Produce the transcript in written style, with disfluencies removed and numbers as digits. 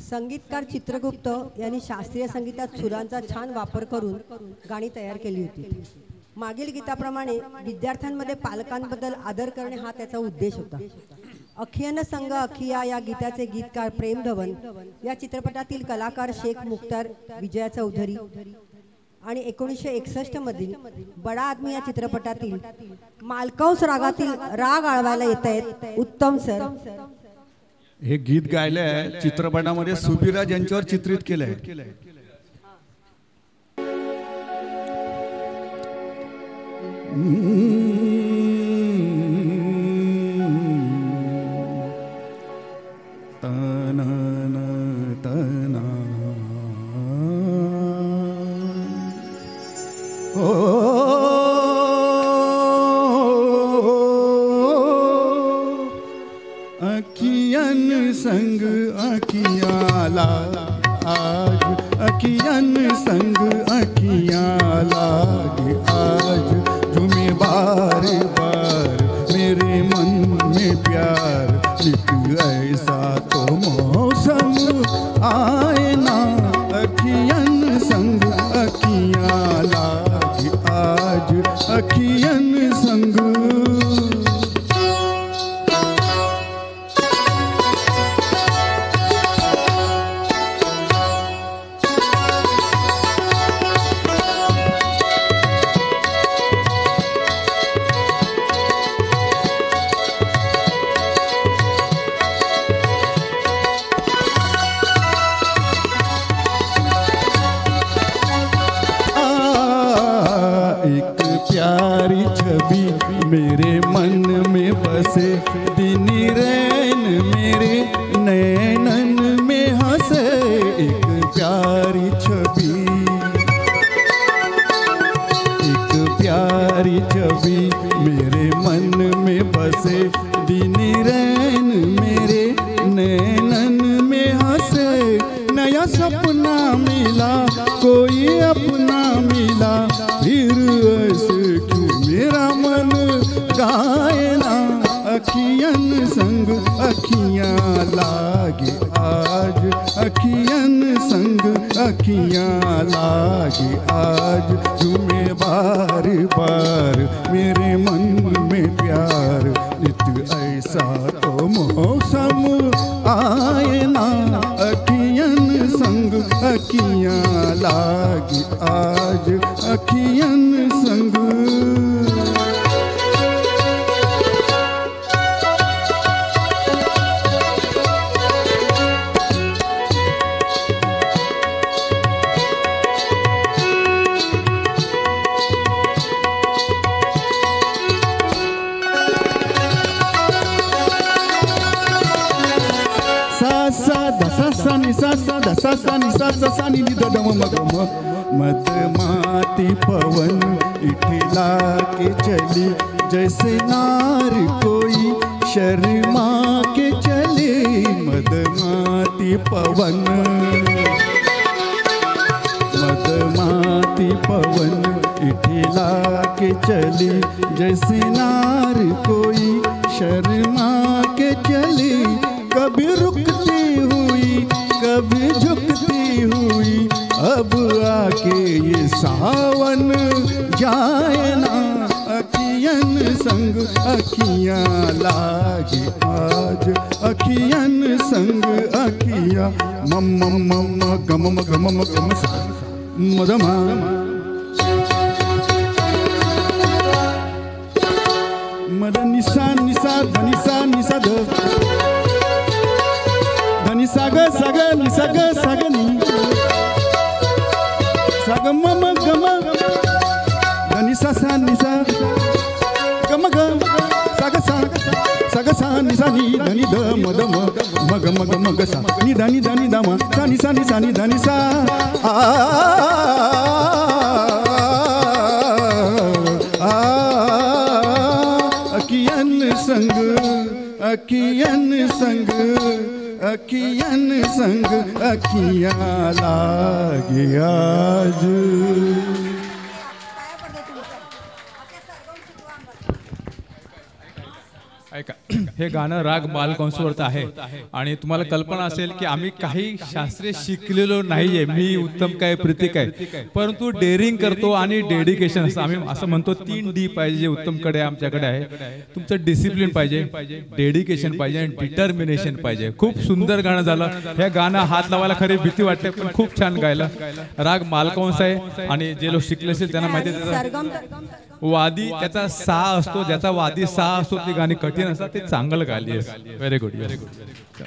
संगीतकार चित्रगुप्त यांनी शास्त्रीय संगीतात सुरांचा छान वापर करून गाणी तयार केली होती। मागील गीताप्रमाणे विद्यार्थ्यांमध्ये पालकांबद्दल आदर करणे हा त्याचा उद्देश होता। अखियन संग अखिया या गीताचे गीतकार प्रेम धवन, या चित्रपटातील कलाकार शेख मुख्तार विजया चौधरी आणि 1961 मधील बडा आदमी या चित्रपटातील मालकौस रागातील राग आळवायला येत आहेत उत्तम सर। हे गीत गायलंय चित्रपटामध्ये सुबीराज यांच्यावर चित्रित केलंय। अखियन संग अखियाला आज, अखियन संग अखियाला आज, झूमे बार बार मेरे मन में प्यार, एक ऐसा तो मौसम आए ना, अखियन संग अखियाला आज, अखियन संग। प्यारी छवि मेरे मन में बसे, दिन रैन मेरे नैनन में हंसे, एक प्यारी छवि, एक प्यारी छवि मेरे मन में बसे, दिन रैन मेरे नैनन में हंसे, नया सपना मिला कोई अपना मिला, फिर ऐसे क्यों मेरा मन गाए ना, अखियन संग अखियाँ लागे आज, अखियन संग अखियाँ लागे आज, झूमे बार बार मेरे मन में प्यार, नित ऐसा तो मौसम आए ना, अखियन संग अखियाँ लागे आज, अखियन संग। सा नि सा सा दा सा सा नि सा सा सा नि नि द द म म ग म, मदमाती पवन इठला के चली, जैसे नार कोई शर्मा के चले, मदमाती पवन, मदमाती पवन इठला के चली, जैसे नार कोई शर्मा के चली, कभी रुकती हुई कभी झुकती हुई, अब आके ये सावन जाए ना, अखियन संग अखियाँ लागे आज, अखियन संग अखियाँ मम मम मम गम म गम म गम सा मदमा, मद निशा निशा धनिशा निशा ध धनि साग साग नि साग साग नि साग मम गम, धनि सा सा नि सा गम ग, साग सा साग सा नि सा नि धनि ध म द म म ग म ग म ग सा नि ध नि ध नि ध म सा नि सा नि सा नि ध नि सा अखियन संग अखियन संग अखियन संग अखियाँ लागे आज। ऐका हे गाणं राग मालकंसवरती आहे आणि तुम्हाला कल्पना असेल की आम्ही काही शास्त्रीय शिकलेलो नाहीये, मी उत्तम काय प्रतीक आहे, परंतु डेअरिंग करतो आणि डेडिकेशन असतं. आम्ही असं म्हणतो 3 D पाहिजे जे उत्तमकडे आमच्याकडे आहे. तुमचं डिसिप्लिन पाहिजे, डेडिकेशन पाहिजे आणि डिटर्मिनेशन पाहिजे. खूप सुंदर गाणं झालं. हे गाणं हात लावायला खरी भीती वाटते पण खूप छान गायलं. राग मालकंस आहे आणि जे लोक शिकले असेल त्यांना माहिती आहे सरगम वादी त्याचा सा असतो, ज्याचा वादी सा असतो ती गाणी कठीण असतात, ते चांगलं गायली. Very good, very good.